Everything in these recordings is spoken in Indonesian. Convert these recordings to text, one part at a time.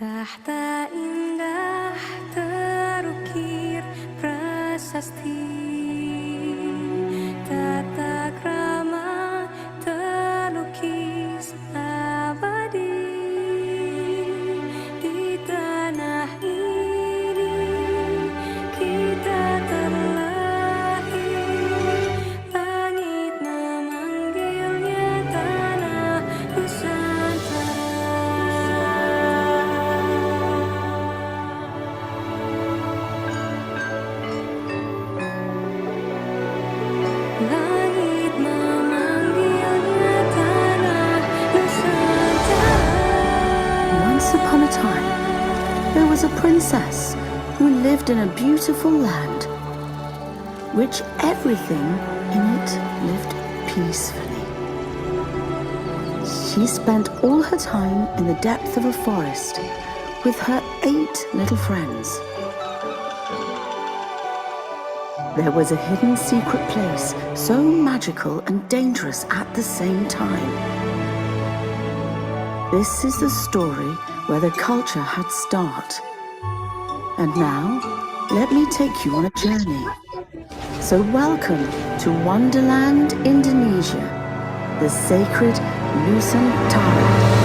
Tahta indah terukir prasasti, tata krama terlukis abadi. Di tanah ini kita terlahir, langit memanggilnya tanah Nusantara. Langit memanggilnya tanah Nusantara. Once upon a time, there was a princess who lived in a beautiful land, which everything in it lived peacefully. She spent all her time in the depth of a forest with her 8 little friends. There was a hidden secret place, so magical and dangerous at the same time. This is the story where the culture had start. And now, let me take you on a journey. So welcome to Wonderland, Indonesia, the sacred Nusantara.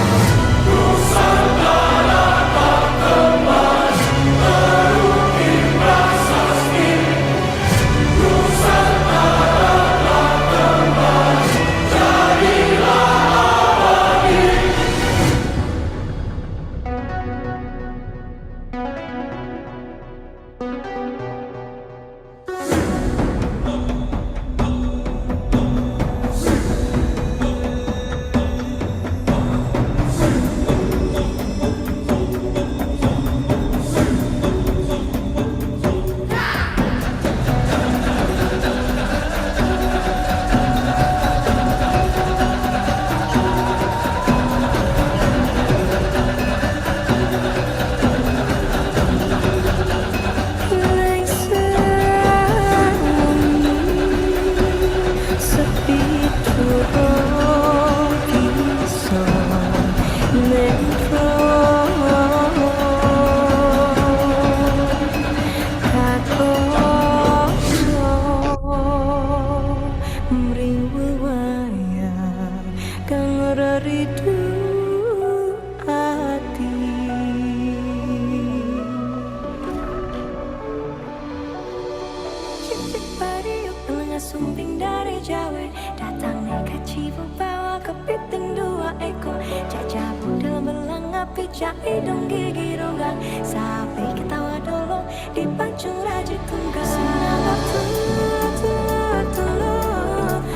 Sumbing dari Jawa, datang nih cipu bawa kepiting 2 ekor, jajah budel belang api cai dong gigi ronggang, sampai ketawa dulu di pancung raji tunggal. Sinanggar tula tula tula,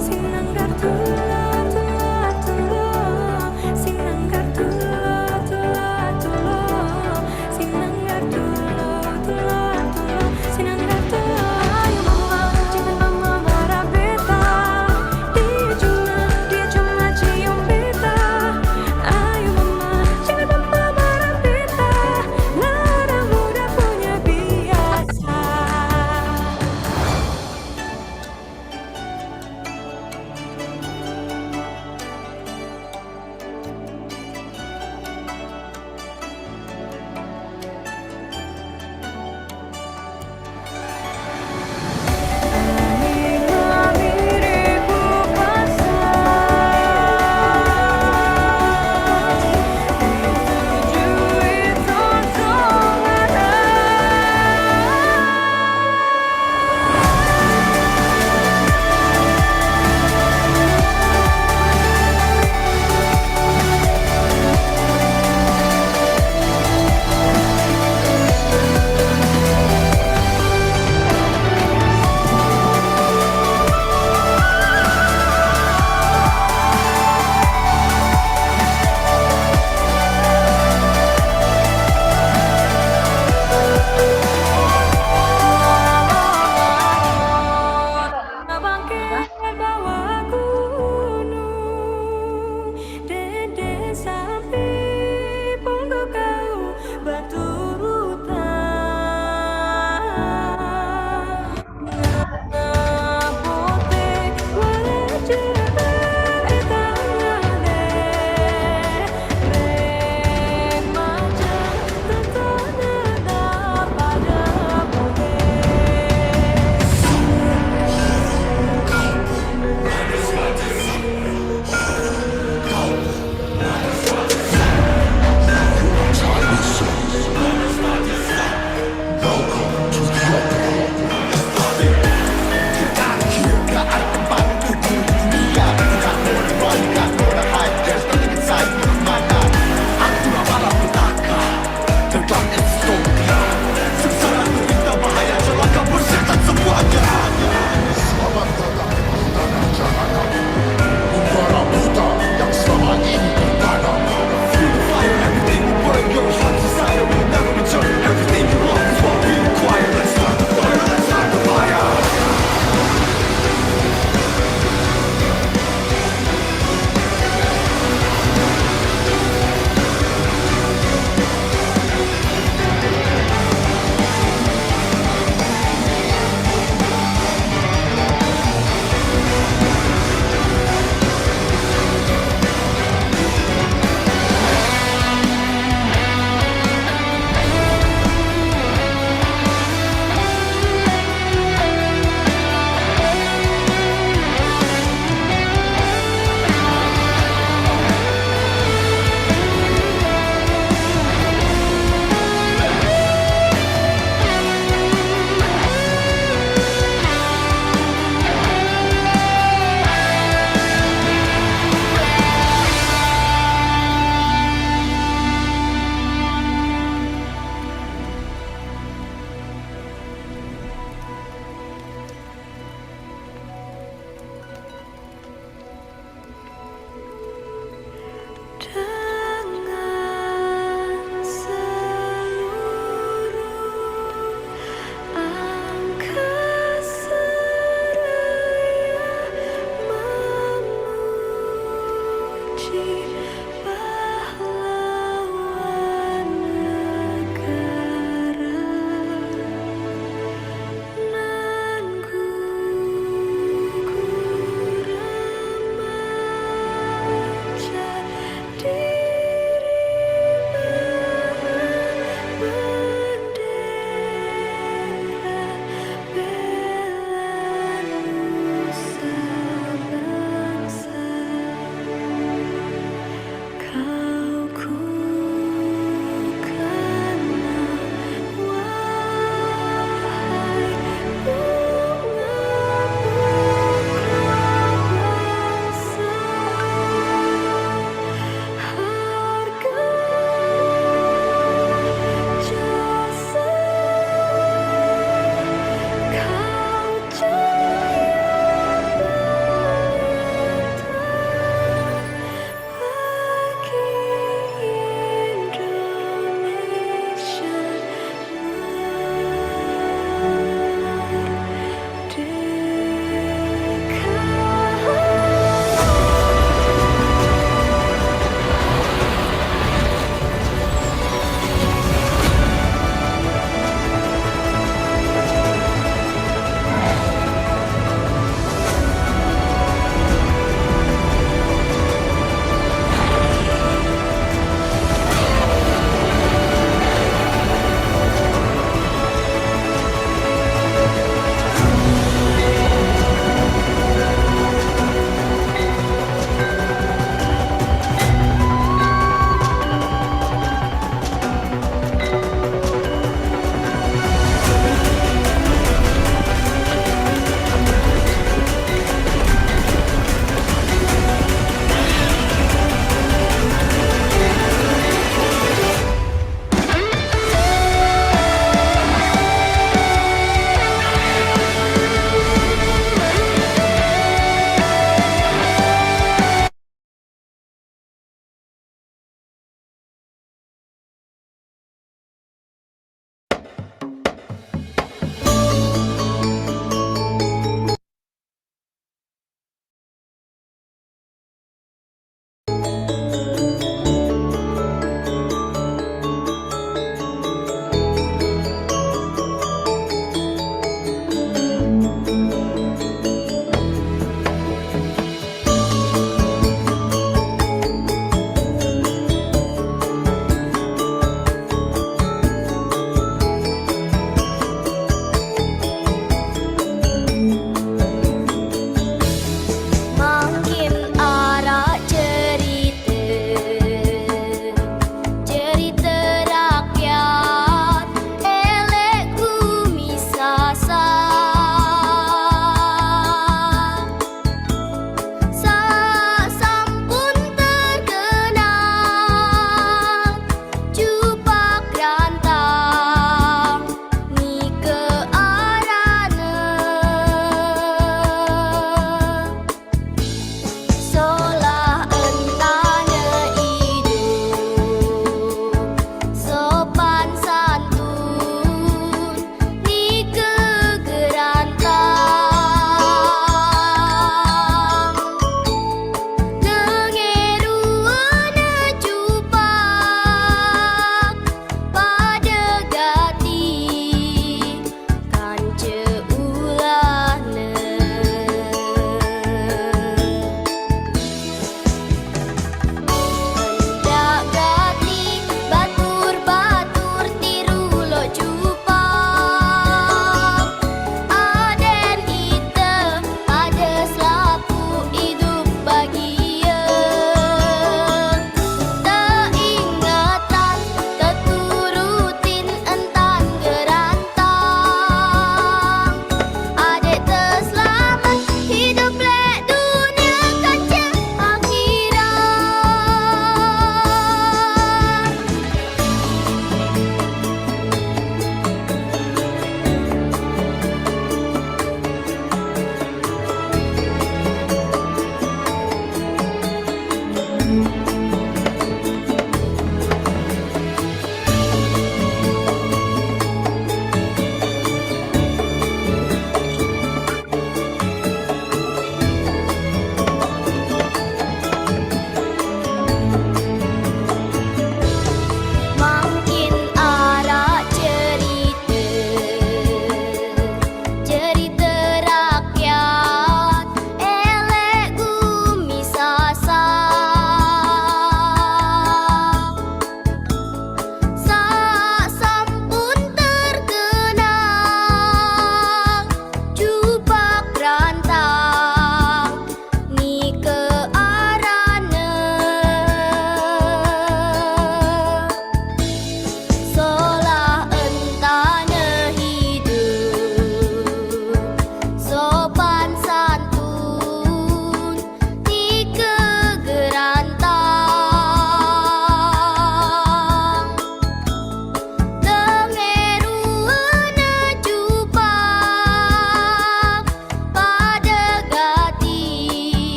sinanggar tula tula tula, sinanggar tula tula tula, sinanggar tula tula tula, sinanggar tula.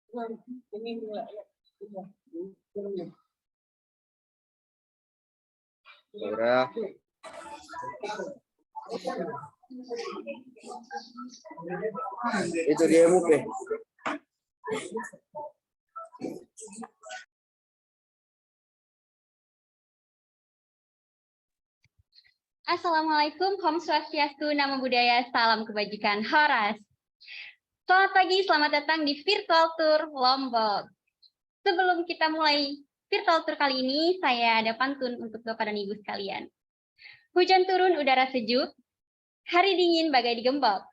Laura. Itu dia MUP. Assalamualaikum, Om Swastiastu, Namo Buddhaya, Salam Kebajikan, Horas. Selamat pagi, selamat datang di Virtual Tour Lombok. Sebelum kita mulai Virtual Tour kali ini, saya ada pantun untuk Bapak dan Ibu sekalian. Hujan turun, udara sejuk, hari dingin bagai digembok.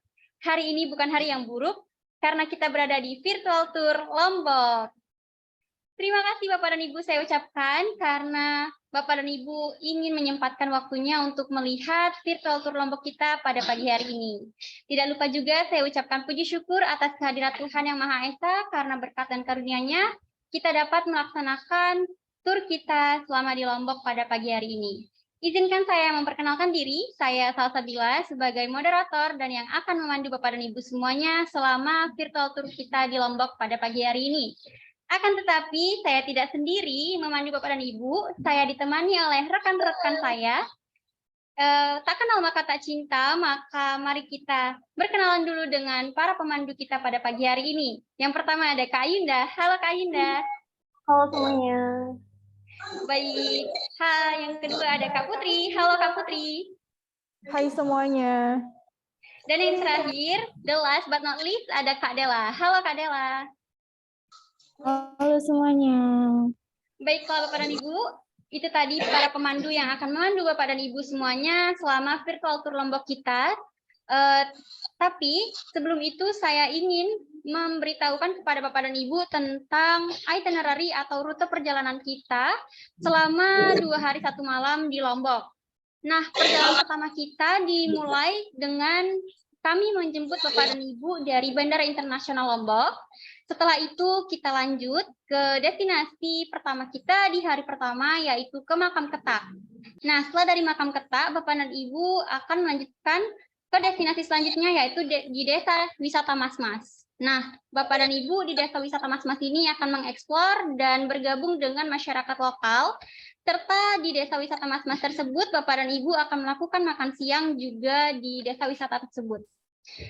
Hari ini bukan hari yang buruk, karena kita berada di Virtual Tour Lombok. Terima kasih Bapak dan Ibu saya ucapkan karena Bapak dan Ibu ingin menyempatkan waktunya untuk melihat virtual tour Lombok kita pada pagi hari ini. Tidak lupa juga saya ucapkan puji syukur atas kehadirat Tuhan Yang Maha Esa karena berkat dan karunia-Nya kita dapat melaksanakan tur kita selama di Lombok pada pagi hari ini. Izinkan saya memperkenalkan diri, saya Salsabila sebagai moderator dan yang akan memandu Bapak dan Ibu semuanya selama virtual tour kita di Lombok pada pagi hari ini. Akan tetapi, saya tidak sendiri memandu Bapak dan Ibu, saya ditemani oleh rekan-rekan saya. Tak kenal maka tak cinta, maka mari kita berkenalan dulu dengan para pemandu kita pada pagi hari ini. Yang pertama ada Kak Yunda. Halo Kak Yunda. Halo semuanya. Baik. Yang kedua ada Kak Putri. Halo Kak Putri. Hai semuanya. Dan yang terakhir, the last but not least, ada Kak Dela. Halo Kak Dela. Halo semuanya. Baiklah Bapak dan Ibu, itu tadi para pemandu yang akan memandu Bapak dan Ibu semuanya selama virtual tour Lombok kita. Tapi sebelum itu saya ingin memberitahukan kepada Bapak dan Ibu tentang itinerary atau rute perjalanan kita selama 2 hari 1 malam di Lombok. Nah, perjalanan pertama kita dimulai dengan kami menjemput Bapak dan Ibu dari Bandara Internasional Lombok. Setelah itu kita lanjut ke destinasi pertama kita di hari pertama, yaitu ke Makam Ketak. Nah, setelah dari Makam Ketak, Bapak dan Ibu akan melanjutkan ke destinasi selanjutnya, yaitu di Desa Wisata Mas-Mas. Nah, Bapak dan Ibu di Desa Wisata Mas-Mas ini akan mengeksplor dan bergabung dengan masyarakat lokal, serta di Desa Wisata Mas-Mas tersebut, Bapak dan Ibu akan melakukan makan siang juga di Desa Wisata tersebut.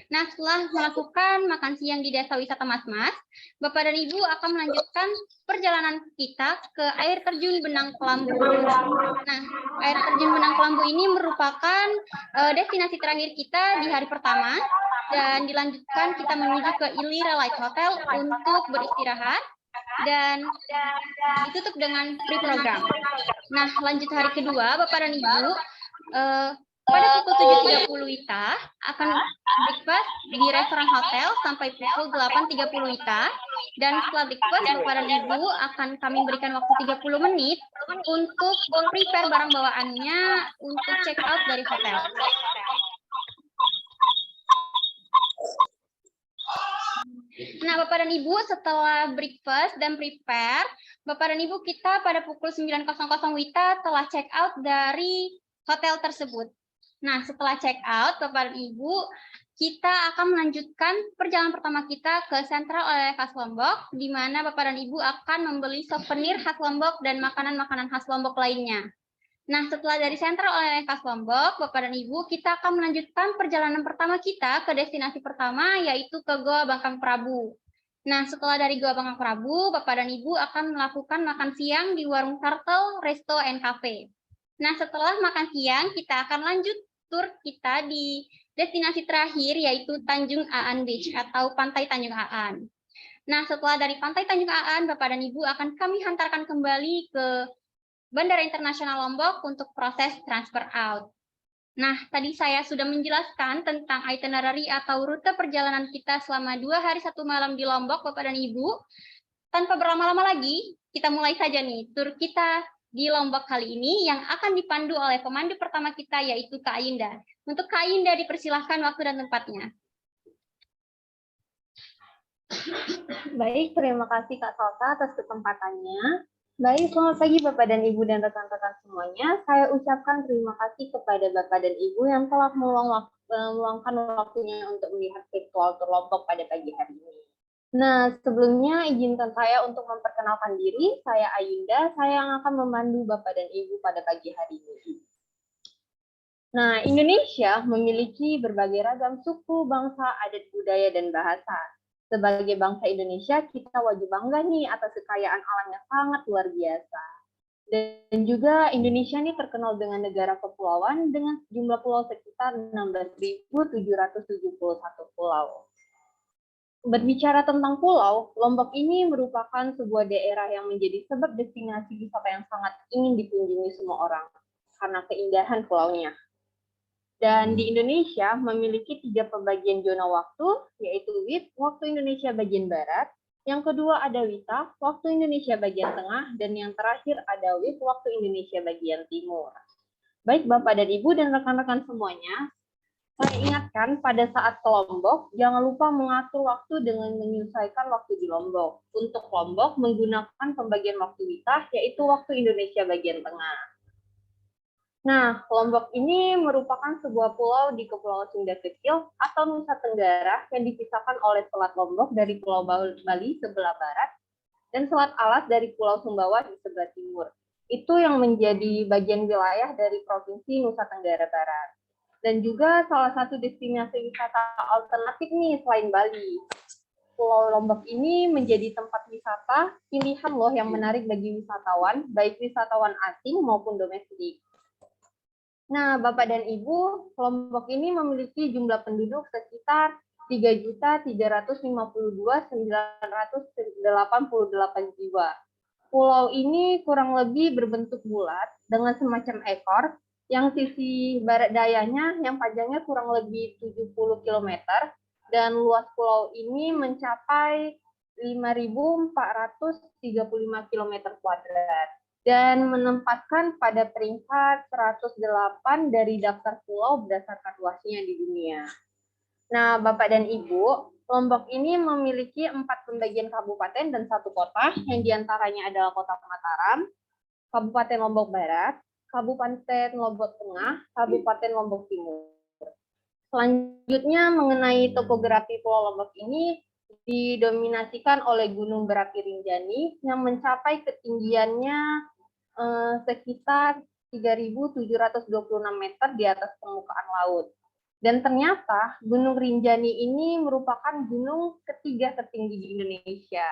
Nah, setelah melakukan makan siang di Desa Wisata Mas-Mas, Bapak dan Ibu akan melanjutkan perjalanan kita ke air terjun Benang Kelambu. Nah, air terjun Benang Kelambu ini merupakan destinasi terakhir kita di hari pertama, dan dilanjutkan kita menuju ke Ilira Light Hotel untuk beristirahat, dan ditutup dengan free program. Nah, lanjut hari kedua, Bapak dan Ibu, pada pukul 7.30 WITA akan breakfast di restoran hotel sampai pukul 8.30 WITA, dan setelah breakfast Bapak dan Ibu akan kami berikan waktu 30 menit untuk prepare barang bawaannya untuk check out dari hotel. Nah, Bapak dan Ibu setelah breakfast dan prepare, Bapak dan Ibu kita pada pukul 9.00 WITA telah check out dari hotel tersebut. Nah, setelah check out, Bapak dan Ibu, kita akan melanjutkan perjalanan pertama kita ke Sentral Oleh-oleh Khas Lombok, di mana Bapak dan Ibu akan membeli souvenir khas Lombok dan makanan-makanan khas Lombok lainnya. Nah, setelah dari Sentral Oleh-oleh Khas Lombok, Bapak dan Ibu, kita akan melanjutkan perjalanan pertama kita ke destinasi pertama, yaitu ke Goa Bangkang Prabu. Nah, setelah dari Goa Bangkang Prabu, Bapak dan Ibu akan melakukan makan siang di Warung Turtle Resto and Cafe. Nah, setelah makan siang, kita akan lanjut tur kita di destinasi terakhir, yaitu Tanjung Aan Beach atau Pantai Tanjung Aan. Nah, setelah dari Pantai Tanjung Aan, Bapak dan Ibu akan kami hantarkan kembali ke Bandara Internasional Lombok untuk proses transfer out. Nah, tadi saya sudah menjelaskan tentang itinerary atau rute perjalanan kita selama 2 hari 1 malam di Lombok, Bapak dan Ibu. Tanpa berlama-lama lagi, kita mulai saja nih tur kita di Lombok kali ini yang akan dipandu oleh pemandu pertama kita, yaitu Kak Yunda. Untuk Kak Yunda dipersilahkan waktu dan tempatnya. Baik, terima kasih Kak Salsa atas kesempatannya. Baik, selamat pagi Bapak dan Ibu dan rekan-rekan semuanya. Saya ucapkan terima kasih kepada Bapak dan Ibu yang telah meluangkan waktunya untuk melihat virtual tour Lombok pada pagi hari ini. Nah, sebelumnya izinkan saya untuk memperkenalkan diri. Saya Ayunda, saya yang akan memandu Bapak dan Ibu pada pagi hari ini. Nah, Indonesia memiliki berbagai ragam suku, bangsa, adat, budaya, dan bahasa. Sebagai bangsa Indonesia, kita wajib bangga nih atas kekayaan alam yang sangat luar biasa. Dan juga Indonesia ini terkenal dengan negara kepulauan dengan jumlah pulau sekitar 16.771 pulau. Berbicara tentang pulau, Lombok ini merupakan sebuah daerah yang menjadi sebab destinasi wisata yang sangat ingin dikunjungi semua orang karena keindahan pulaunya. Dan di Indonesia memiliki 3 pembagian zona waktu, yaitu WIT, waktu Indonesia bagian Barat, yang kedua ada WITA, waktu Indonesia bagian Tengah, dan yang terakhir ada WIT, waktu Indonesia bagian Timur. Baik Bapak dan Ibu dan rekan-rekan semuanya, saya ingatkan pada saat ke Lombok, jangan lupa mengatur waktu dengan menyesuaikan waktu di Lombok. Untuk Lombok menggunakan pembagian waktu WITA, yaitu waktu Indonesia bagian Tengah. Nah, Lombok ini merupakan sebuah pulau di Kepulauan Sunda Kecil atau Nusa Tenggara yang dipisahkan oleh Selat Lombok dari Pulau Bali sebelah barat dan Selat Alas dari Pulau Sumbawa di sebelah timur. Itu yang menjadi bagian wilayah dari Provinsi Nusa Tenggara Barat. Dan juga salah satu destinasi wisata alternatif nih selain Bali. Pulau Lombok ini menjadi tempat wisata pilihan loh yang menarik bagi wisatawan, baik wisatawan asing maupun domestik. Nah, Bapak dan Ibu, Lombok ini memiliki jumlah penduduk sekitar 3.352.988 jiwa. Pulau ini kurang lebih berbentuk bulat dengan semacam ekor yang sisi barat dayanya yang panjangnya kurang lebih 70 km dan luas pulau ini mencapai 5.435 km kuadrat dan menempatkan pada peringkat 108 dari daftar pulau berdasarkan luasnya di dunia. Nah, Bapak dan Ibu, Lombok ini memiliki 4 pembagian kabupaten dan 1 kota, yang diantaranya adalah Kota Mataram, Kabupaten Lombok Barat, Kabupaten Lombok Tengah, Kabupaten Lombok Timur. Selanjutnya mengenai topografi Pulau Lombok ini didominasikan oleh Gunung Berapi Rinjani yang mencapai ketinggiannya sekitar 3.726 meter di atas permukaan laut. Dan ternyata Gunung Rinjani ini merupakan gunung ketiga tertinggi di Indonesia.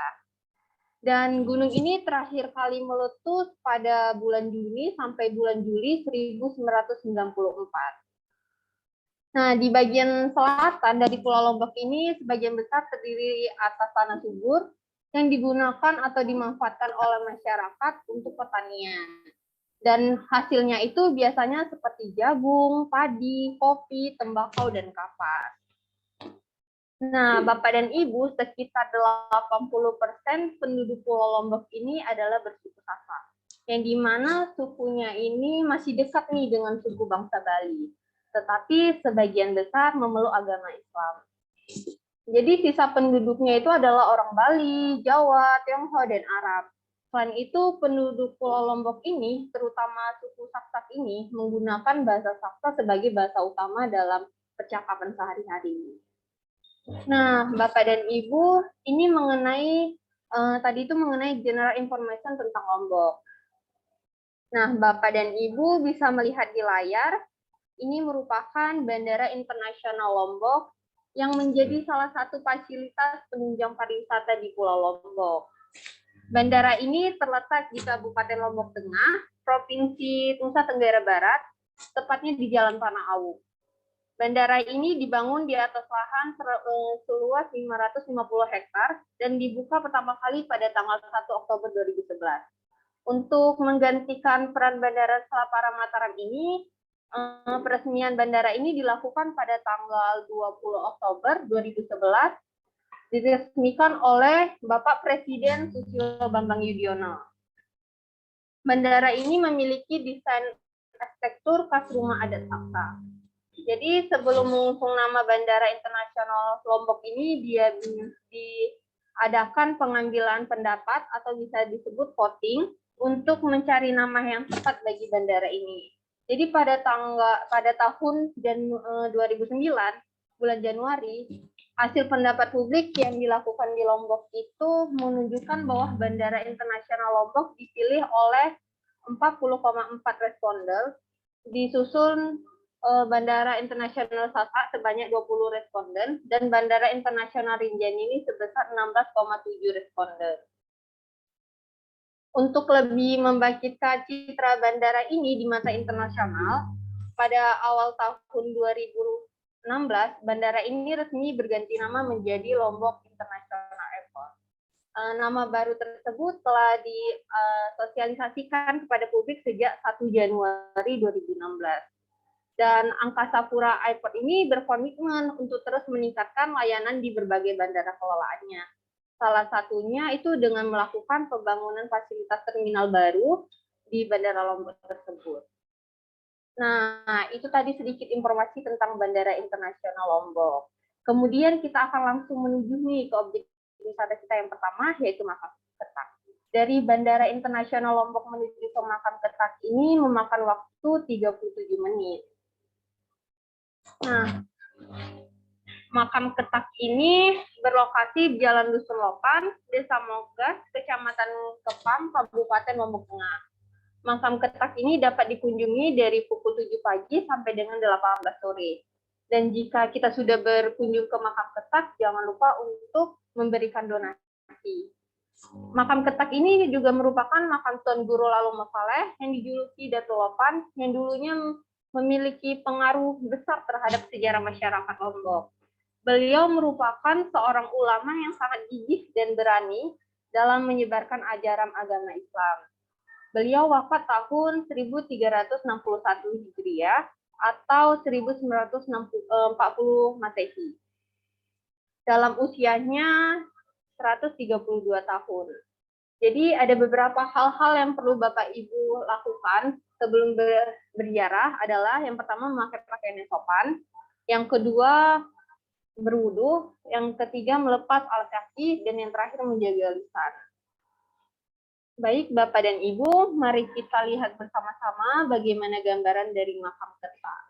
Dan gunung ini terakhir kali meletus pada bulan Juni sampai bulan Juli 1994. Nah, di bagian selatan dari Pulau Lombok ini sebagian besar terdiri atas tanah subur yang digunakan atau dimanfaatkan oleh masyarakat untuk pertanian. Dan hasilnya itu biasanya seperti jagung, padi, kopi, tembakau, dan kapas. Nah, Bapak dan Ibu, sekitar 80% penduduk Pulau Lombok ini adalah bersuku Sasak, yang dimana sukunya ini masih dekat nih dengan suku bangsa Bali, tetapi sebagian besar memeluk agama Islam. Jadi sisa penduduknya itu adalah orang Bali, Jawa, Tionghoa, dan Arab. Selain itu, penduduk Pulau Lombok ini, terutama suku Saksak ini, menggunakan bahasa Saksa sebagai bahasa utama dalam percakapan sehari-hari. Nah, Bapak dan Ibu, ini mengenai tadi itu mengenai general information tentang Lombok. Nah, Bapak dan Ibu bisa melihat di layar, ini merupakan Bandara Internasional Lombok yang menjadi salah satu fasilitas penunjang pariwisata di Pulau Lombok. Bandara ini terletak di Kabupaten Lombok Tengah, Provinsi Nusa Tenggara Barat, tepatnya di Jalan Tanah Awu. Bandara ini dibangun di atas lahan seluas 550 hektar dan dibuka pertama kali pada tanggal 1 Oktober 2011. Untuk menggantikan peran Bandara Selapara Mataram ini, peresmian bandara ini dilakukan pada tanggal 20 Oktober 2011, diresmikan oleh Bapak Presiden Susilo Bambang Yudhoyono. Bandara ini memiliki desain arsitektur khas rumah adat Saksa. Jadi sebelum mengusung nama Bandara Internasional Lombok ini, dia diadakan pengambilan pendapat atau bisa disebut voting untuk mencari nama yang tepat bagi bandara ini. Jadi pada tahun 2009, bulan Januari, Hasil pendapat publik yang dilakukan di Lombok itu menunjukkan bahwa Bandara Internasional Lombok dipilih oleh 40,4 responden, disusul Bandara Internasional Salak sebanyak 20 responden, dan Bandara Internasional Rinjani sebesar 16,7 responden. Untuk lebih membangkitkan citra bandara ini di mata internasional, pada awal tahun 2016, bandara ini resmi berganti nama menjadi Lombok International Airport. Nama baru tersebut telah disosialisasikan kepada publik sejak 1 Januari 2016. Dan Angkasa Pura Airport ini berkomitmen untuk terus meningkatkan layanan di berbagai bandara kelolaannya. Salah satunya itu dengan melakukan pembangunan fasilitas terminal baru di Bandara Lombok tersebut. Nah, itu tadi sedikit informasi tentang Bandara Internasional Lombok. Kemudian kita akan langsung menuju nih ke objek wisata kita yang pertama, yaitu Makam Ketak. Dari Bandara Internasional Lombok menuju ke Makam Ketak ini memakan waktu 37 menit. Nah, Makam Ketak ini berlokasi di Jalan Dusun Lopan, Desa Mogas, Kecamatan Kepam, Kabupaten Lombok Tengah. Makam Ketak ini dapat dikunjungi dari pukul 7 pagi sampai dengan 18 sore. Dan jika kita sudah berkunjung ke Makam Ketak, jangan lupa untuk memberikan donasi. Makam Ketak ini juga merupakan makam Tuan Guru Lalu Masaleh yang dijuluki Datu Lopan, yang dulunya memiliki pengaruh besar terhadap sejarah masyarakat Lombok. Beliau merupakan seorang ulama yang sangat gigih dan berani dalam menyebarkan ajaran agama Islam. Beliau wafat tahun 1361 Hijriah atau 1940 Masehi. Dalam usianya 132 tahun. Jadi ada beberapa hal-hal yang perlu Bapak Ibu lakukan sebelum berziarah adalah yang pertama memakai pakaian yang sopan, yang kedua berwudu, yang ketiga melepas alas kaki, dan yang terakhir menjaga lisan. Baik Bapak dan Ibu, mari kita lihat bersama-sama bagaimana gambaran dari Makam Ketak.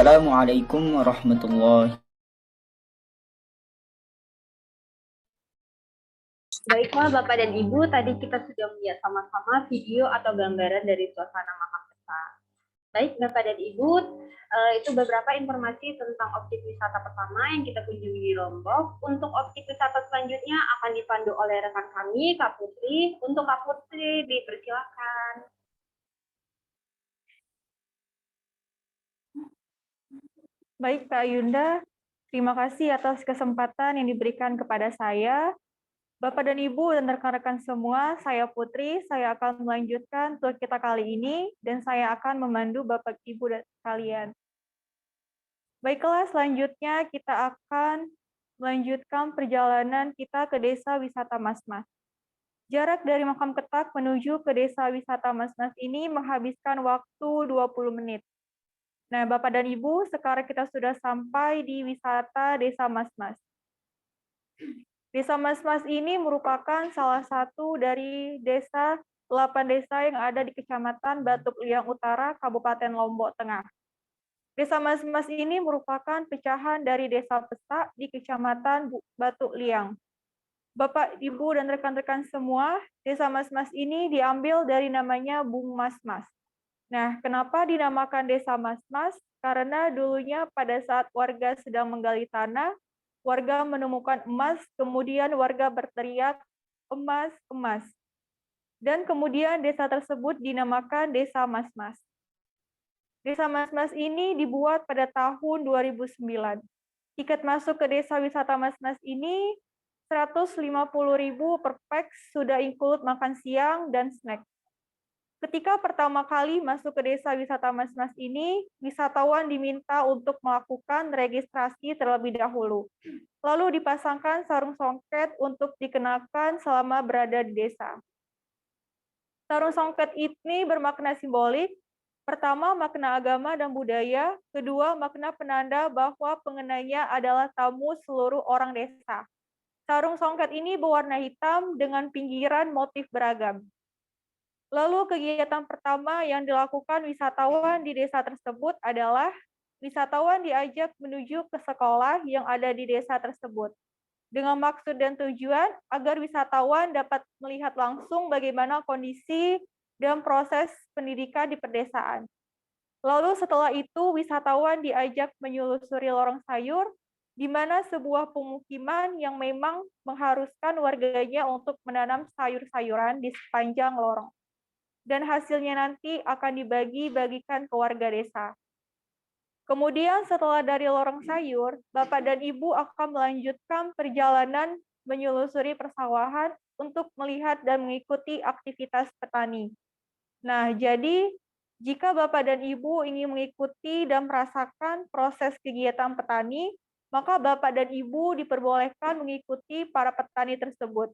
Assalamualaikum warahmatullahi. Baiklah Bapak dan Ibu, tadi kita sudah melihat sama-sama video atau gambaran dari suasana Makam Ketak. Baik Bapak dan Ibu, itu beberapa informasi tentang objek wisata pertama yang kita kunjungi di Lombok. Untuk objek wisata selanjutnya akan dipandu oleh rekan kami, Kak Putri. Untuk Kak Putri, dipersilakan. Baik Kak Yunda, terima kasih atas kesempatan yang diberikan kepada saya. Bapak dan Ibu dan rekan-rekan semua, saya Putri, saya akan melanjutkan tur kita kali ini dan saya akan memandu Bapak Ibu dan kalian. Baiklah, selanjutnya kita akan melanjutkan perjalanan kita ke Desa Wisata Masmas. Jarak dari Makam Ketak menuju ke Desa Wisata Masmas ini menghabiskan waktu 20 menit. Nah, Bapak dan Ibu, sekarang kita sudah sampai di wisata Desa Mas-Mas. Desa Mas-Mas ini merupakan salah satu dari 8 desa yang ada di Kecamatan Batu Liang Utara, Kabupaten Lombok Tengah. Desa Mas-Mas ini merupakan pecahan dari Desa Pesak di Kecamatan Batu Liang. Bapak, Ibu, dan rekan-rekan semua, Desa Mas-Mas ini diambil dari namanya Bung Mas-Mas. Nah, kenapa dinamakan Desa Mas-Mas? Karena dulunya pada saat warga sedang menggali tanah, warga menemukan emas, kemudian warga berteriak, "Emas, emas." Dan kemudian desa tersebut dinamakan Desa Mas-Mas. Desa Mas-Mas ini dibuat pada tahun 2009. Tiket masuk ke desa wisata Mas-Mas ini 150.000 per pax, sudah include makan siang dan snack. Ketika pertama kali masuk ke desa wisata Mas-Mas ini, wisatawan diminta untuk melakukan registrasi terlebih dahulu. Lalu dipasangkan sarung songket untuk dikenakan selama berada di desa. Sarung songket ini bermakna simbolik. Pertama, makna agama dan budaya. Kedua, makna penanda bahwa pengenanya adalah tamu seluruh orang desa. Sarung songket ini berwarna hitam dengan pinggiran motif beragam. Lalu kegiatan pertama yang dilakukan wisatawan di desa tersebut adalah wisatawan diajak menuju ke sekolah yang ada di desa tersebut. Dengan maksud dan tujuan agar wisatawan dapat melihat langsung bagaimana kondisi dan proses pendidikan di pedesaan. Lalu setelah itu wisatawan diajak menyelusuri lorong sayur, di mana sebuah pemukiman yang memang mengharuskan warganya untuk menanam sayur-sayuran di sepanjang lorong. Dan hasilnya nanti akan dibagi-bagikan ke warga desa. Kemudian setelah dari lorong sayur, Bapak dan Ibu akan melanjutkan perjalanan menyelusuri persawahan untuk melihat dan mengikuti aktivitas petani. Nah, jadi jika Bapak dan Ibu ingin mengikuti dan merasakan proses kegiatan petani, maka Bapak dan Ibu diperbolehkan mengikuti para petani tersebut.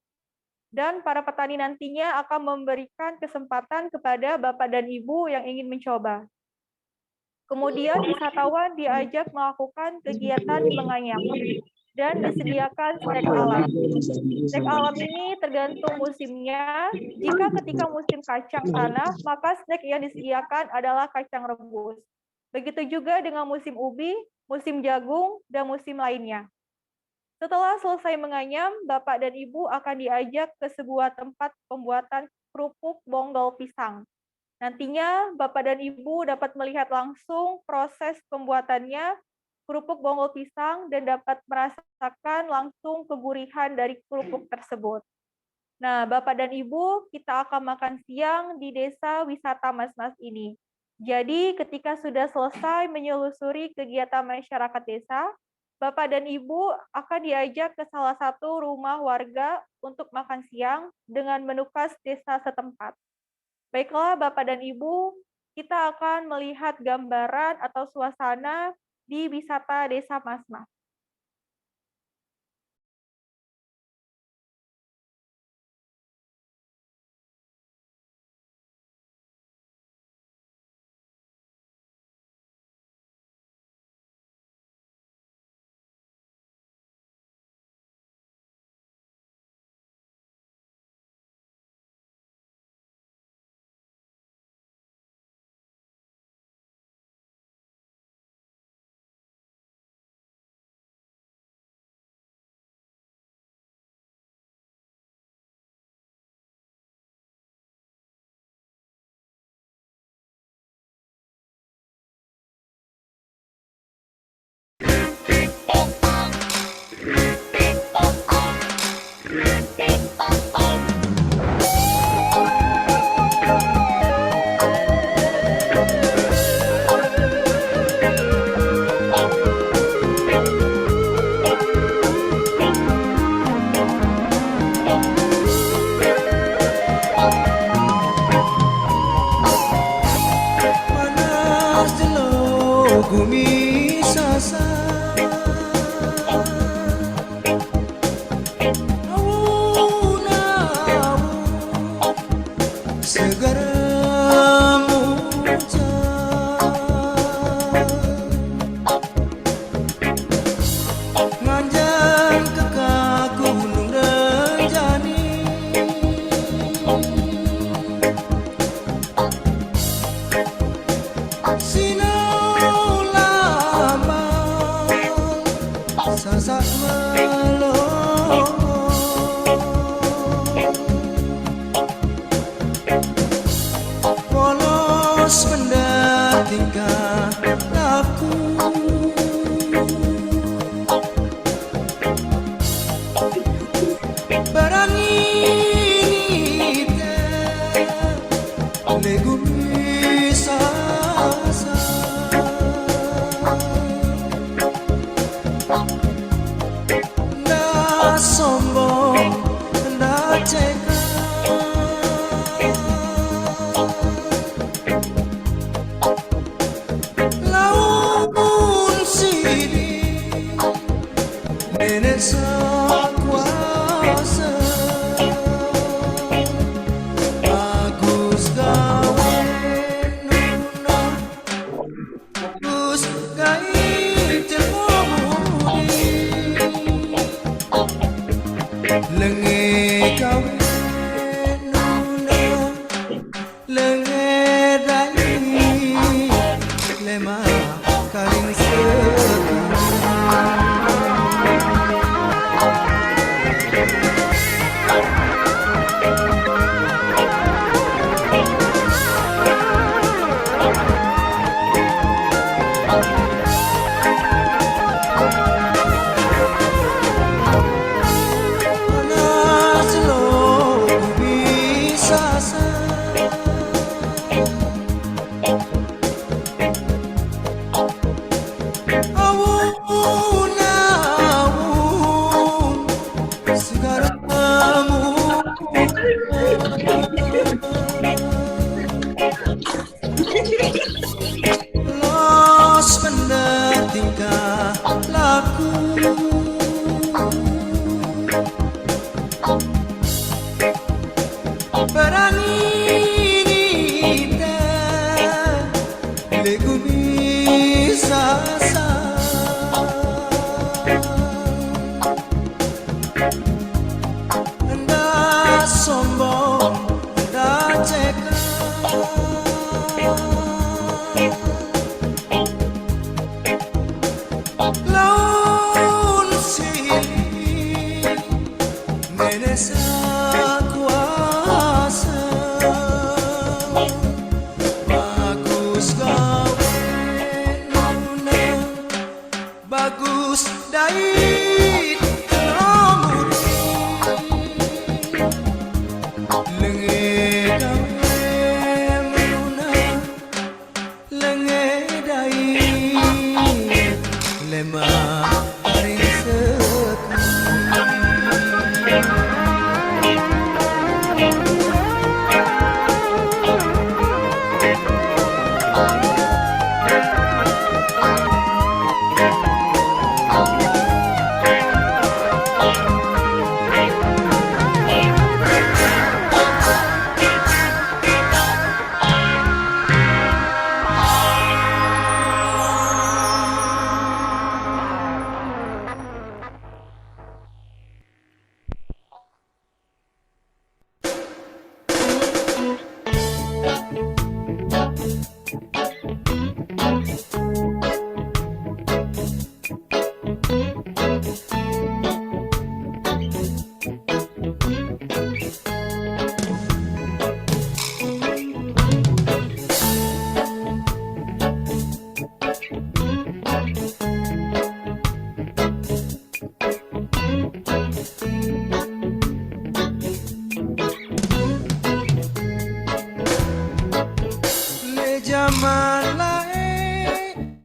Dan para petani nantinya akan memberikan kesempatan kepada Bapak dan Ibu yang ingin mencoba. Kemudian wisatawan diajak melakukan kegiatan menganyam dan disediakan snack alam. Snack alam ini tergantung musimnya. Jika ketika musim kacang tanah, maka snack yang disediakan adalah kacang rebus. Begitu juga dengan musim ubi, musim jagung, dan musim lainnya. Setelah selesai menganyam, Bapak dan Ibu akan diajak ke sebuah tempat pembuatan kerupuk bonggol pisang. Nantinya Bapak dan Ibu dapat melihat langsung proses pembuatannya kerupuk bonggol pisang dan dapat merasakan langsung kegurihan dari kerupuk tersebut. Nah, Bapak dan Ibu, kita akan makan siang di desa wisata Mas-Mas ini. Jadi, ketika sudah selesai menyelusuri kegiatan masyarakat desa, Bapak dan Ibu akan diajak ke salah satu rumah warga untuk makan siang dengan menu khas desa setempat. Baiklah Bapak dan Ibu, kita akan melihat gambaran atau suasana di wisata Desa Mas-Mas. namun sekarang los mendating tingkah laku peranginita legu bisa anda sombong anda cekap laun sili menesa kuasa bagus gawe nuna bagus dait rambut lenge gawe nuna lenge dait lemah paring sepi le zaman lain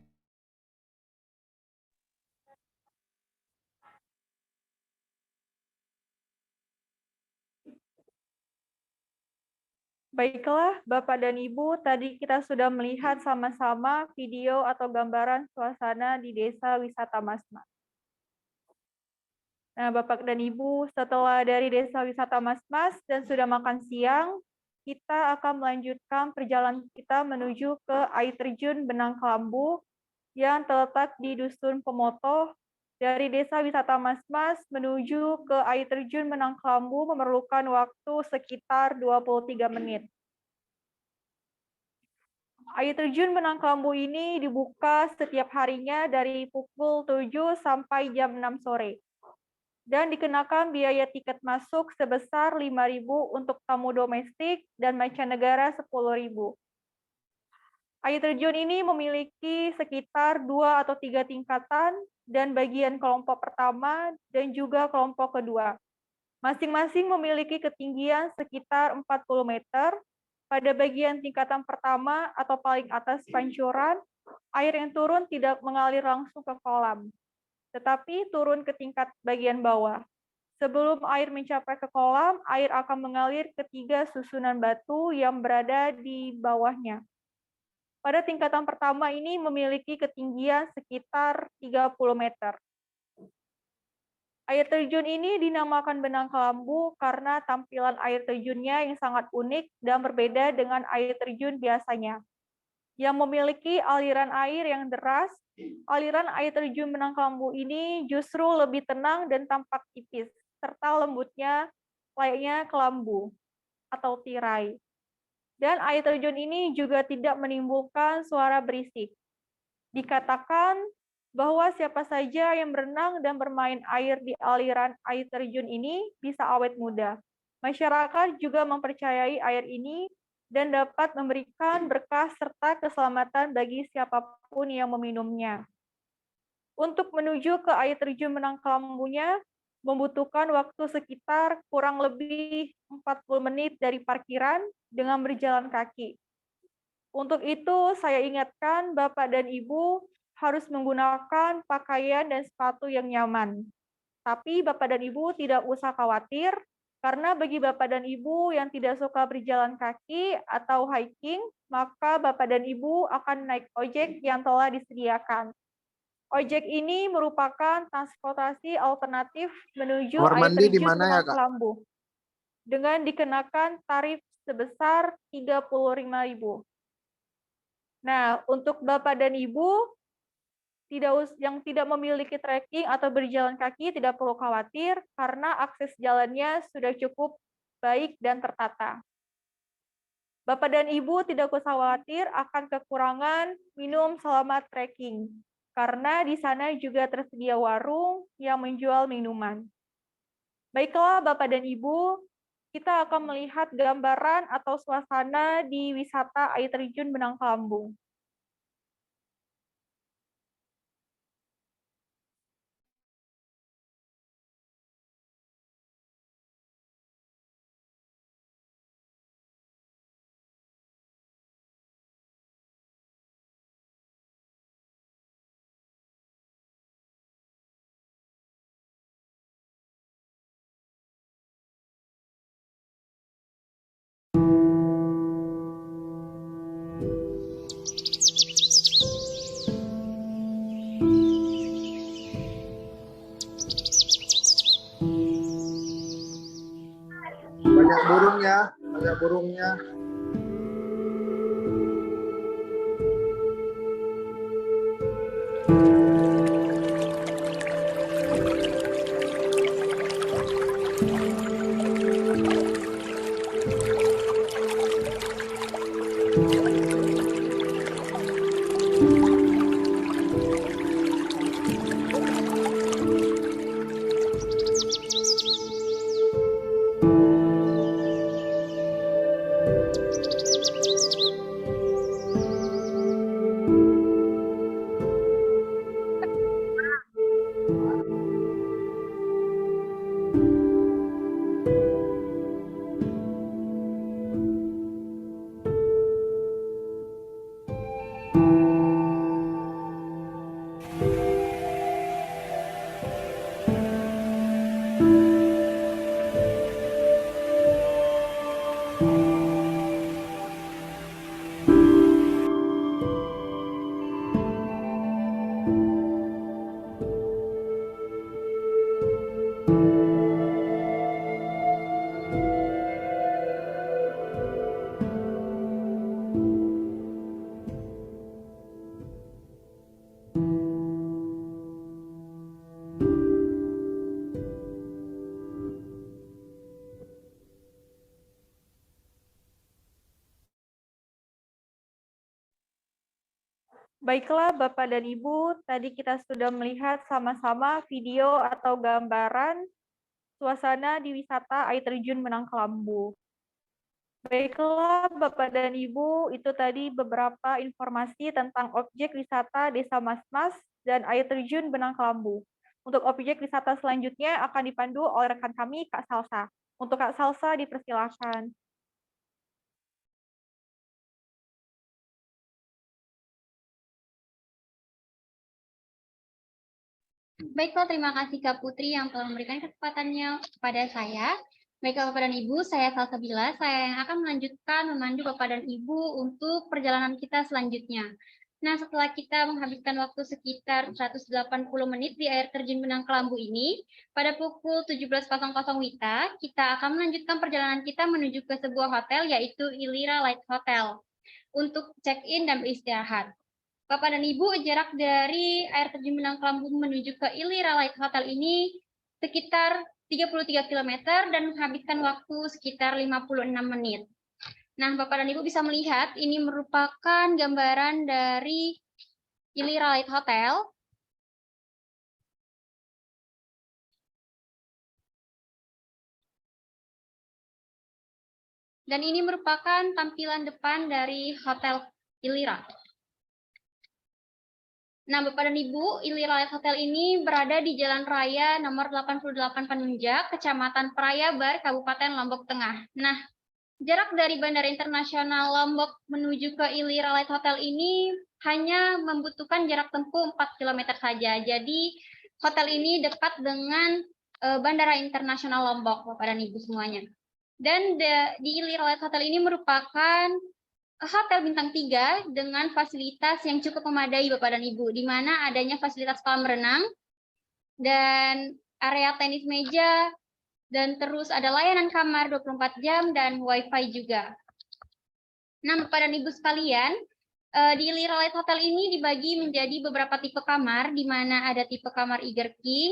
Baiklah, Bapak dan Ibu, tadi kita sudah melihat sama-sama video atau gambaran suasana di Desa Wisata Masmas. Nah, Bapak dan Ibu, setelah dari Desa Wisata Masmas dan sudah makan siang, kita akan melanjutkan perjalanan kita menuju ke air terjun Benang Kelambu yang terletak di Dusun Pemotoh. Dari Desa Wisata Masmas menuju ke air terjun Benang Kelambu memerlukan waktu sekitar 23 menit. Air terjun Benang Kelambu ini dibuka setiap harinya dari pukul 7 sampai jam 6 sore. Dan dikenakan biaya tiket masuk sebesar 5.000 untuk tamu domestik dan mancanegara 10.000. Air terjun ini memiliki sekitar 2 atau 3 tingkatan dan bagian kelompok pertama dan juga kelompok kedua. Masing-masing memiliki ketinggian sekitar 40 meter. Pada bagian tingkatan pertama atau paling atas pancuran, air yang turun tidak mengalir langsung ke kolam, tetapi turun ke tingkat bagian bawah. Sebelum air mencapai ke kolam, air akan mengalir ke 3 susunan batu yang berada di bawahnya. Pada tingkatan pertama ini memiliki ketinggian sekitar 30 meter. Air terjun ini dinamakan Benang Kelambu karena tampilan air terjunnya yang sangat unik dan berbeda dengan air terjun biasanya, yang memiliki aliran air yang deras. Aliran air terjun Benang Kelambu ini justru lebih tenang dan tampak tipis, serta lembutnya layaknya kelambu atau tirai. Dan air terjun ini juga tidak menimbulkan suara berisik. Dikatakan bahwa siapa saja yang berenang dan bermain air di aliran air terjun ini bisa awet muda. Masyarakat juga mempercayai air ini dan dapat memberikan berkah serta keselamatan bagi siapapun yang meminumnya. Untuk menuju ke air terjun Benang Kelambunya membutuhkan waktu sekitar kurang lebih 40 menit dari parkiran dengan berjalan kaki. Untuk itu, saya ingatkan Bapak dan Ibu harus menggunakan pakaian dan sepatu yang nyaman. Tapi Bapak dan Ibu tidak usah khawatir, karena bagi Bapak dan Ibu yang tidak suka berjalan kaki atau hiking, maka Bapak dan Ibu akan naik ojek yang telah disediakan. Ojek ini merupakan transportasi alternatif menuju Kamar air mandi di terjun mana ya, Gunung Kak? Kelambu dengan dikenakan tarif sebesar Rp35.000. Nah, untuk Bapak dan Ibu yang tidak memiliki trekking atau berjalan kaki tidak perlu khawatir karena akses jalannya sudah cukup baik dan tertata. Bapak dan Ibu tidak usah khawatir akan kekurangan minum selama trekking, karena di sana juga tersedia warung yang menjual minuman. Baiklah Bapak dan Ibu, kita akan melihat gambaran atau suasana di wisata air terjun Benang Kelambung. Banyak burungnya, banyak burungnya. Baiklah Bapak dan Ibu, tadi kita sudah melihat sama-sama video atau gambaran suasana di wisata air terjun Benang Kelambu. Baiklah Bapak dan Ibu, itu tadi beberapa informasi tentang objek wisata Desa Mas-Mas dan air terjun Benang Kelambu. Untuk objek wisata selanjutnya akan dipandu oleh rekan kami, Kak Salsa. Untuk Kak Salsa dipersilakan. Baiklah, terima kasih Kak Putri yang telah memberikan kesempatannya kepada saya. Baiklah Bapak dan Ibu, saya Salsabila, saya yang akan melanjutkan memandu Bapak dan Ibu untuk perjalanan kita selanjutnya. Nah, setelah kita menghabiskan waktu sekitar 180 menit di air terjun Benang Kelambu ini, pada pukul 17.00 WITA, kita akan melanjutkan perjalanan kita menuju ke sebuah hotel, yaitu Ilira Light Hotel, untuk check-in dan beristirahat. Bapak dan Ibu, jarak dari air terjun Benang Kelambu menuju ke Ilira Light Hotel ini sekitar 33 km dan menghabiskan waktu sekitar 56 menit. Nah, Bapak dan Ibu bisa melihat ini merupakan gambaran dari Ilira Light Hotel. Dan ini merupakan tampilan depan dari Hotel Ilira. Nah, Bapak dan Ibu, Ilira Light Hotel ini berada di Jalan Raya nomor 88 Penunjak, Kecamatan Prayabar, Kabupaten Lombok Tengah. Nah, jarak dari Bandara Internasional Lombok menuju ke Ilira Light Hotel ini hanya membutuhkan jarak tempuh 4 km saja. Jadi hotel ini dekat dengan Bandara Internasional Lombok, Bapak dan Ibu semuanya. Dan di Iliralait Hotel ini merupakan hotel bintang 3 dengan fasilitas yang cukup memadai, Bapak dan Ibu, di mana adanya fasilitas kolam renang dan area tenis meja, dan terus ada layanan kamar 24 jam dan wifi juga. Nah, Bapak dan Ibu sekalian, di Iliralait Hotel ini dibagi menjadi beberapa tipe kamar, di mana ada tipe kamar Eager King,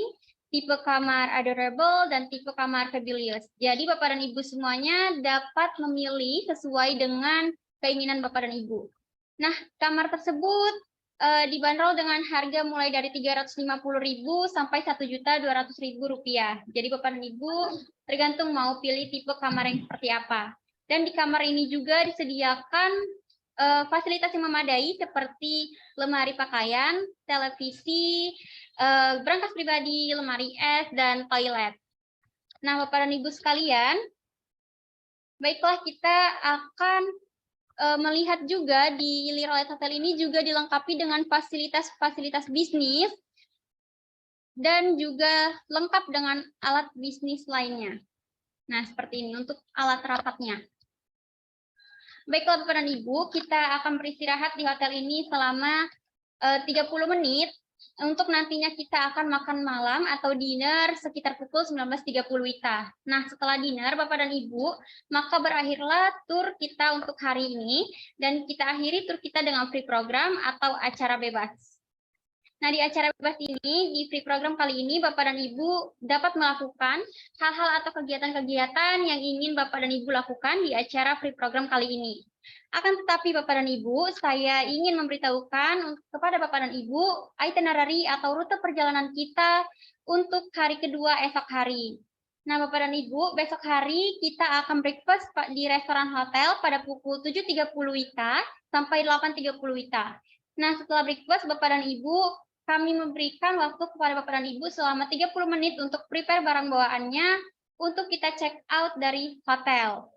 tipe kamar Adorable, dan tipe kamar Fabulous. Jadi Bapak dan Ibu semuanya dapat memilih sesuai dengan keinginan Bapak dan Ibu. Nah, kamar tersebut dibanderol dengan harga mulai dari Rp350.000 sampai Rp1.200.000. Jadi Bapak dan Ibu tergantung mau pilih tipe kamar yang seperti apa. Dan di kamar ini juga disediakan fasilitas yang memadai seperti lemari pakaian, televisi, berangkas pribadi, lemari es, dan toilet. Nah, Bapak dan Ibu sekalian, baiklah kita akan melihat juga di Iliralait Hotel ini juga dilengkapi dengan fasilitas-fasilitas bisnis dan juga lengkap dengan alat bisnis lainnya. Nah, seperti ini untuk alat rapatnya. Baiklah Bapak dan Ibu, kita akan beristirahat di hotel ini selama 30 menit. Untuk nantinya kita akan makan malam atau dinner sekitar pukul 19.30 WITA. Nah, setelah dinner Bapak dan Ibu, maka berakhirlah tur kita untuk hari ini, dan kita akhiri tur kita dengan free program atau acara bebas. Nah, di acara bebas ini, di free program kali ini, Bapak dan Ibu dapat melakukan hal-hal atau kegiatan-kegiatan yang ingin Bapak dan Ibu lakukan di acara free program kali ini. Akan tetapi Bapak dan Ibu, saya ingin memberitahukan kepada Bapak dan Ibu itinerary atau rute perjalanan kita untuk hari kedua esok hari. Nah, Bapak dan Ibu, besok hari kita akan breakfast di restoran hotel pada pukul 7.30 WITA sampai 8.30 WITA. Nah, setelah breakfast, Bapak dan Ibu, kami memberikan waktu kepada Bapak dan Ibu selama 30 menit untuk prepare barang bawaannya untuk kita check out dari hotel.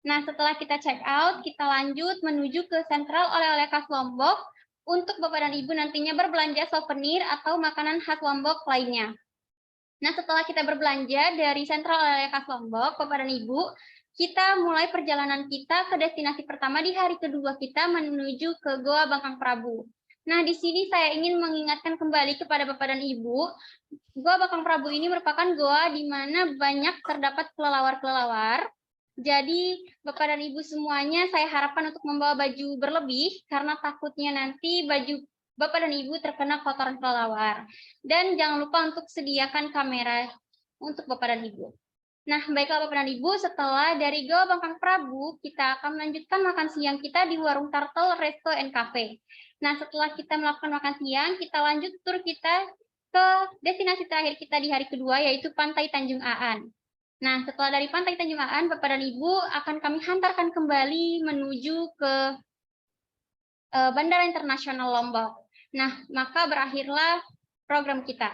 Nah, setelah kita check out, kita lanjut menuju ke sentral oleh-oleh khas Lombok untuk Bapak dan Ibu nantinya berbelanja souvenir atau makanan khas Lombok lainnya. Nah, setelah kita berbelanja dari sentral oleh-oleh khas Lombok, Bapak dan Ibu, kita mulai perjalanan kita ke destinasi pertama di hari kedua kita menuju ke Goa Bangkang Prabu. Nah, di sini saya ingin mengingatkan kembali kepada Bapak dan Ibu, Goa Bangkang Prabu ini merupakan goa di mana banyak terdapat kelelawar-kelelawar. Jadi, Bapak dan Ibu semuanya saya harapkan untuk membawa baju berlebih, karena takutnya nanti baju Bapak dan Ibu terkena kotoran kelelawar. Dan jangan lupa untuk sediakan kamera untuk Bapak dan Ibu. Nah, baiklah Bapak dan Ibu, setelah dari Goa Bangkang Prabu, kita akan melanjutkan makan siang kita di Warung Turtle Resto and Cafe. Nah, setelah kita melakukan makan siang, kita lanjut tur kita ke destinasi terakhir kita di hari kedua, yaitu Pantai Tanjung Aan. Nah, setelah dari Pantai Tanjung Aan, Bapak dan Ibu akan kami hantarkan kembali menuju ke Bandara Internasional Lombok. Nah, maka berakhirlah program kita.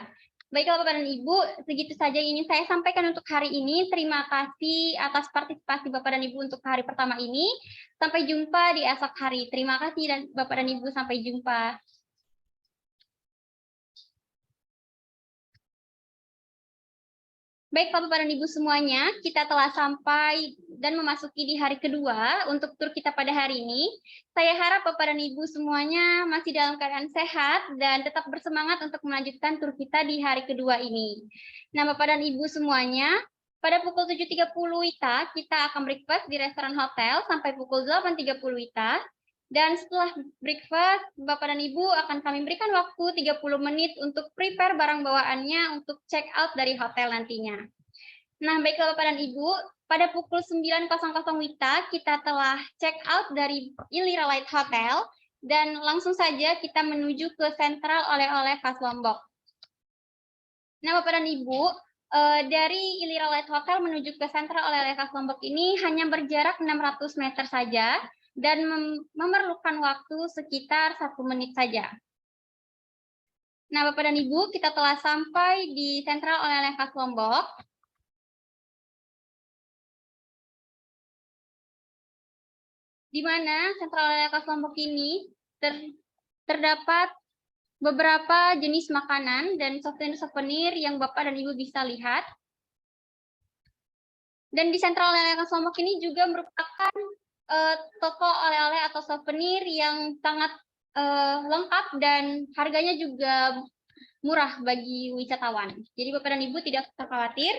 Baiklah Bapak dan Ibu, segitu saja yang ingin saya sampaikan untuk hari ini. Terima kasih atas partisipasi Bapak dan Ibu untuk hari pertama ini. Sampai jumpa di esok hari. Terima kasih dan Bapak dan Ibu, sampai jumpa. Baiklah Bapak dan Ibu semuanya, kita telah sampai dan memasuki di hari kedua untuk tur kita pada hari ini. Saya harap Bapak dan Ibu semuanya masih dalam keadaan sehat dan tetap bersemangat untuk melanjutkan tur kita di hari kedua ini. Nah, Bapak dan Ibu semuanya, pada pukul 7.30 WITA kita akan breakfast di restoran hotel sampai pukul 8.30 WITA. Dan setelah breakfast, Bapak dan Ibu akan kami berikan waktu 30 menit untuk prepare barang bawaannya untuk check out dari hotel nantinya. Nah, baiklah Bapak dan Ibu, pada pukul 9.00 WITA kita telah check out dari Iliralait Hotel dan langsung saja kita menuju ke sentral oleh-oleh khas Lombok. Nah, Bapak dan Ibu, dari Iliralait Hotel menuju ke sentral oleh-oleh khas Lombok ini hanya berjarak 600 meter saja dan memerlukan waktu sekitar 1 menit saja. Nah, Bapak dan Ibu, kita telah sampai di sentral oleh-oleh khas Lombok. Di mana sentral oleh-oleh khas Lombok ini terdapat beberapa jenis makanan dan souvenir-souvenir yang Bapak dan Ibu bisa lihat. Dan di Sentral Oleh-oleh Khas Lombok ini juga merupakan toko oleh-oleh atau souvenir yang sangat lengkap dan harganya juga murah bagi wisatawan. Jadi Bapak dan Ibu tidak usah khawatir.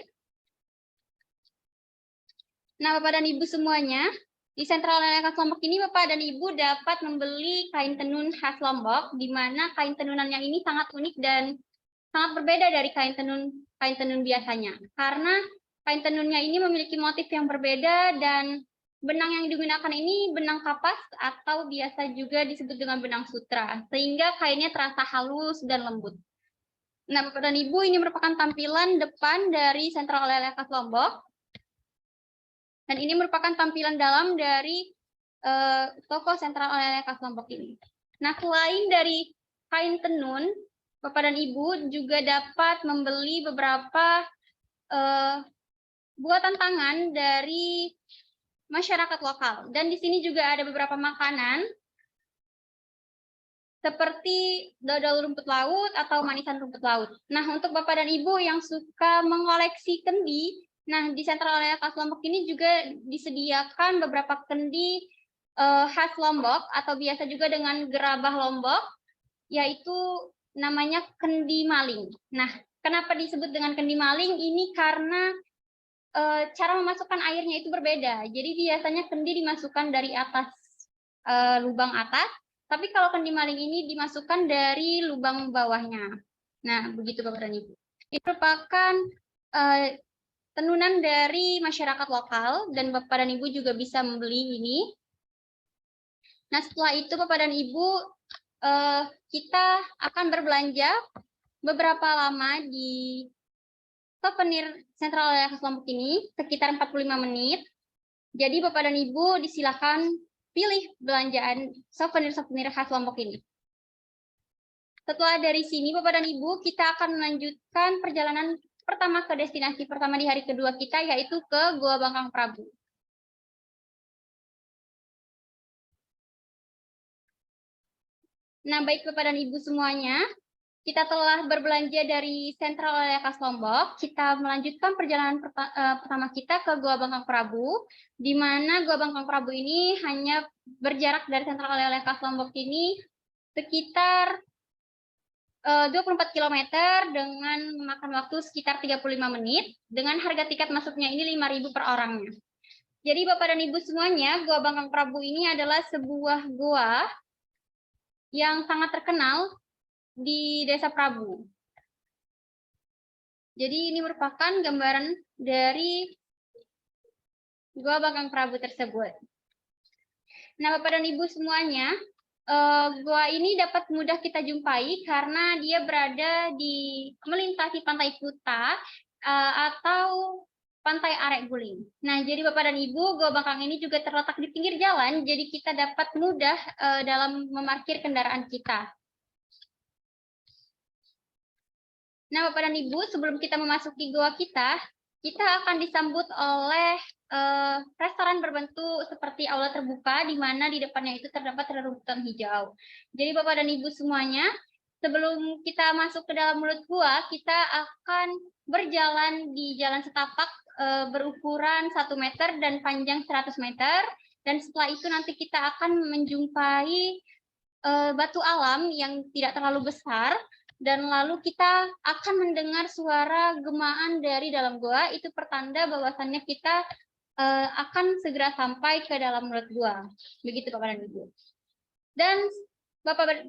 Nah, Bapak dan Ibu semuanya, di Sentral Oleh-oleh Khas Lombok ini Bapak dan Ibu dapat membeli kain tenun khas Lombok, di mana kain tenunan yang ini sangat unik dan sangat berbeda dari kain tenun biasanya. Karena kain tenunnya ini memiliki motif yang berbeda dan benang yang digunakan ini benang kapas atau biasa juga disebut dengan benang sutra, sehingga kainnya terasa halus dan lembut. Nah, Bapak dan Ibu, ini merupakan tampilan depan dari Sentral Oleh-oleh Khas Lombok. Dan ini merupakan tampilan dalam dari toko Sentral Oleh-oleh Khas Lombok ini. Nah, selain dari kain tenun, Bapak dan Ibu juga dapat membeli beberapa buatan tangan dari masyarakat lokal. Dan di sini juga ada beberapa makanan seperti dodol rumput laut atau manisan rumput laut. Nah, untuk Bapak dan Ibu yang suka mengoleksi kendi, nah di Sentral Oleh-oleh Khas Lombok ini juga disediakan beberapa kendi khas Lombok atau biasa juga dengan gerabah Lombok, yaitu namanya kendi maling. Nah, kenapa disebut dengan kendi maling? Ini karena cara memasukkan airnya itu berbeda. Jadi biasanya kendi dimasukkan dari atas lubang atas, tapi kalau kendi maling ini dimasukkan dari lubang bawahnya. Nah, begitu Bapak dan Ibu. Ini merupakan tenunan dari masyarakat lokal dan Bapak dan Ibu juga bisa membeli ini. Nah, setelah itu Bapak dan Ibu kita akan berbelanja beberapa lama di souvenir Sentral Oleh-oleh Khas Lombok ini, sekitar 45 menit. Jadi Bapak dan Ibu disilakan pilih belanjaan souvenir-souvenir khas Lombok ini. Setelah dari sini Bapak dan Ibu, kita akan melanjutkan perjalanan pertama ke destinasi pertama di hari kedua kita, yaitu ke Goa Bangkang Prabu. Nah, baik Bapak dan Ibu semuanya, kita telah berbelanja dari Sentral Oleh-oleh Khas Lombok. Kita melanjutkan perjalanan pertama kita ke Goa Bangkang Prabu, di mana Goa Bangkang Prabu ini hanya berjarak dari Sentral Oleh-oleh Khas Lombok ini sekitar 24 km dengan memakan waktu sekitar 35 menit, dengan harga tiket masuknya ini 5.000 per orangnya. Jadi Bapak dan Ibu semuanya, Goa Bangkang Prabu ini adalah sebuah goa yang sangat terkenal di Desa Prabu. Jadi ini merupakan gambaran dari Goa Bangkang Prabu tersebut. Nah, Bapak dan Ibu semuanya, goa ini dapat mudah kita jumpai karena dia berada di melintasi Pantai Kuta atau Pantai Arek Guling. Nah, jadi Bapak dan Ibu, Goa Bangkang ini juga terletak di pinggir jalan, jadi kita dapat mudah dalam memarkir kendaraan kita. Nah, Bapak dan Ibu, sebelum kita memasuki goa kita akan disambut oleh restoran berbentuk seperti aula terbuka, di mana di depannya itu terdapat rerumputan hijau. Jadi Bapak dan Ibu semuanya, sebelum kita masuk ke dalam mulut gua, kita akan berjalan di jalan setapak berukuran 1 meter dan panjang 100 meter. Dan setelah itu nanti kita akan menjumpai batu alam yang tidak terlalu besar. Dan lalu kita akan mendengar suara gemaan dari dalam gua, itu pertanda bahwasannya kita akan segera sampai ke dalam mulut gua. Begitu Bapak dan Ibu. Dan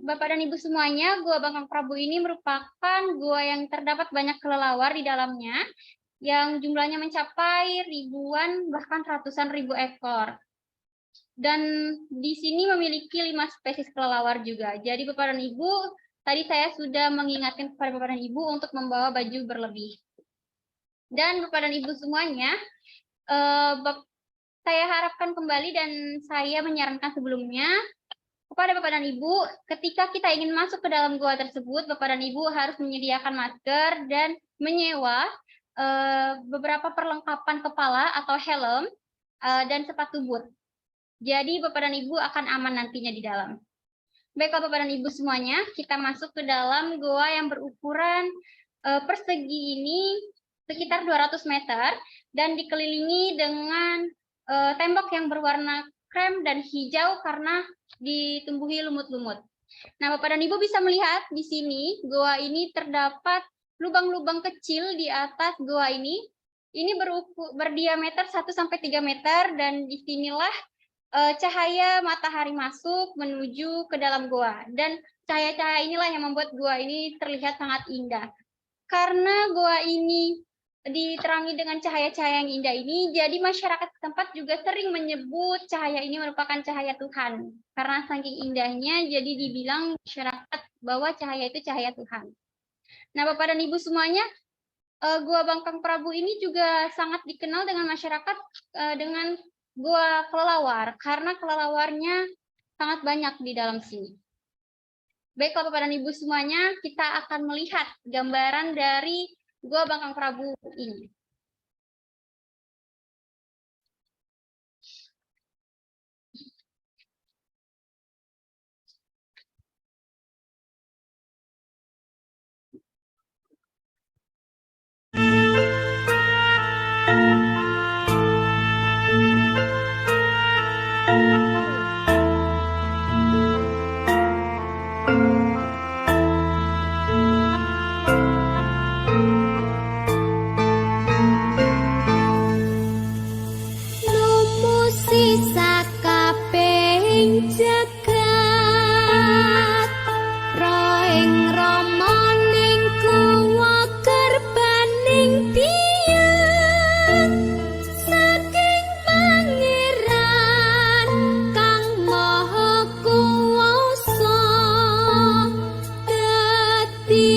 Bapak dan Ibu semuanya, Goa Bangkang Prabu ini merupakan gua yang terdapat banyak kelelawar di dalamnya, yang jumlahnya mencapai ribuan bahkan ratusan ribu ekor. Dan di sini memiliki 5 spesies kelelawar juga. Jadi Bapak dan Ibu, tadi saya sudah mengingatkan kepada Bapak dan Ibu untuk membawa baju berlebih. Dan Bapak dan Ibu semuanya, saya harapkan kembali dan saya menyarankan sebelumnya kepada Bapak dan Ibu, ketika kita ingin masuk ke dalam gua tersebut, Bapak dan Ibu harus menyediakan masker dan menyewa beberapa perlengkapan kepala atau helm dan sepatu boot. Jadi Bapak dan Ibu akan aman nantinya di dalam. Baiklah Bapak dan Ibu semuanya, kita masuk ke dalam goa yang berukuran persegi ini sekitar 200 meter dan dikelilingi dengan tembok yang berwarna krem dan hijau karena ditumbuhi lumut-lumut. Nah, Bapak dan Ibu bisa melihat di sini goa ini terdapat lubang-lubang kecil di atas goa ini. Ini berdiameter 1 sampai 3 meter dan disinilah cahaya matahari masuk menuju ke dalam goa. Dan cahaya-cahaya inilah yang membuat goa ini terlihat sangat indah. Karena goa ini diterangi dengan cahaya-cahaya yang indah ini, jadi masyarakat setempat juga sering menyebut cahaya ini merupakan cahaya Tuhan. Karena saking indahnya, jadi dibilang masyarakat bahwa cahaya itu cahaya Tuhan. Nah, Bapak dan Ibu semuanya, Gua Bangkang Prabu ini juga sangat dikenal dengan masyarakat dengan gua kelelawar, karena kelelawarnya sangat banyak di dalam sini. Baiklah Bapak dan Ibu semuanya, kita akan melihat gambaran dari Gua Bangkang Prabu ini. Sisa kabehing jagat roing ramaning kuwa gerbaning biyen saking pangeran kang maha kuwasa dadiya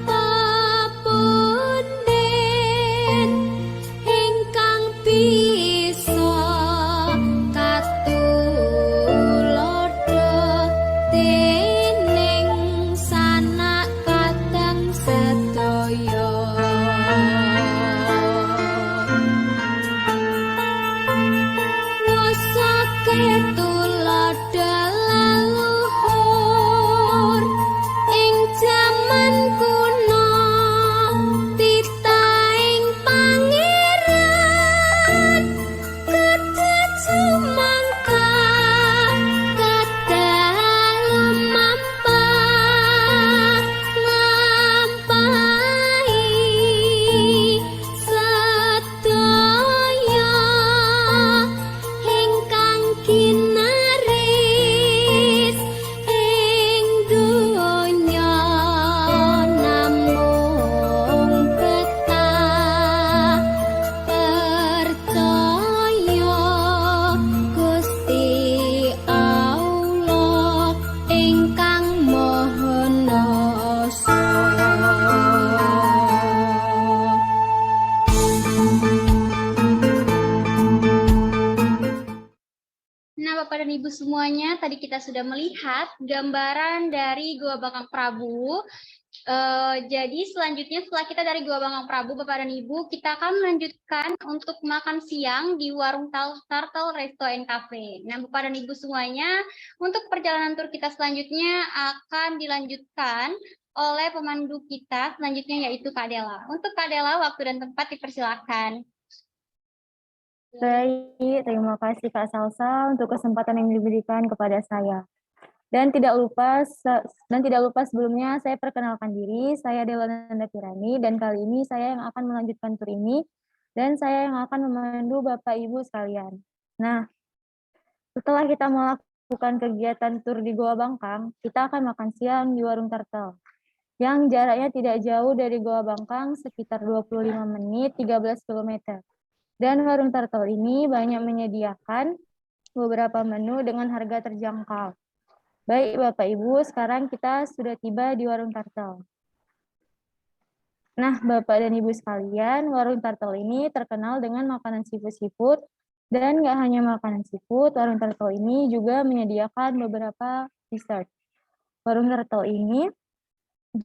papunden ingkang bisa katulodo dening sanak kadang sedaya. Wasa ketulodo leluhur ing jaman kuno titaing pangeran gede sumangka kadal mampah nglampahi sedaya ingkang kinaris ing donya namung betah percaya Gusti Allah ingkang maha nasa. Nah, Bapak dan Ibu semuanya, tadi kita sudah melihat gambaran dari Gua Bangkang Prabu. Jadi selanjutnya setelah kita dari Gua Bangkang Prabu, Bapak dan Ibu, kita akan melanjutkan untuk makan siang di warung Turtle Resto and Cafe. Nah, Bapak dan Ibu semuanya, untuk perjalanan tur kita selanjutnya akan dilanjutkan oleh pemandu kita selanjutnya yaitu Kak Dela. Untuk Kak Dela, waktu dan tempat dipersilakan. Baik, terima kasih Kak Salsa untuk kesempatan yang diberikan kepada saya. Dan tidak lupa sebelumnya saya perkenalkan diri, saya Dela Nanda Kirani dan kali ini saya yang akan melanjutkan tur ini dan saya yang akan memandu Bapak Ibu sekalian. Nah, setelah kita melakukan kegiatan tur di Goa Bangkang, kita akan makan siang di warung Turtle yang jaraknya tidak jauh dari Goa Bangkang sekitar 25 menit 13 km. Dan warung Turtle ini banyak menyediakan beberapa menu dengan harga terjangkau. Baik Bapak Ibu, sekarang kita sudah tiba di warung Turtle. Nah, Bapak dan Ibu sekalian, warung Turtle ini terkenal dengan makanan seafood dan nggak hanya makanan seafood, warung Turtle ini juga menyediakan beberapa dessert. Warung Turtle ini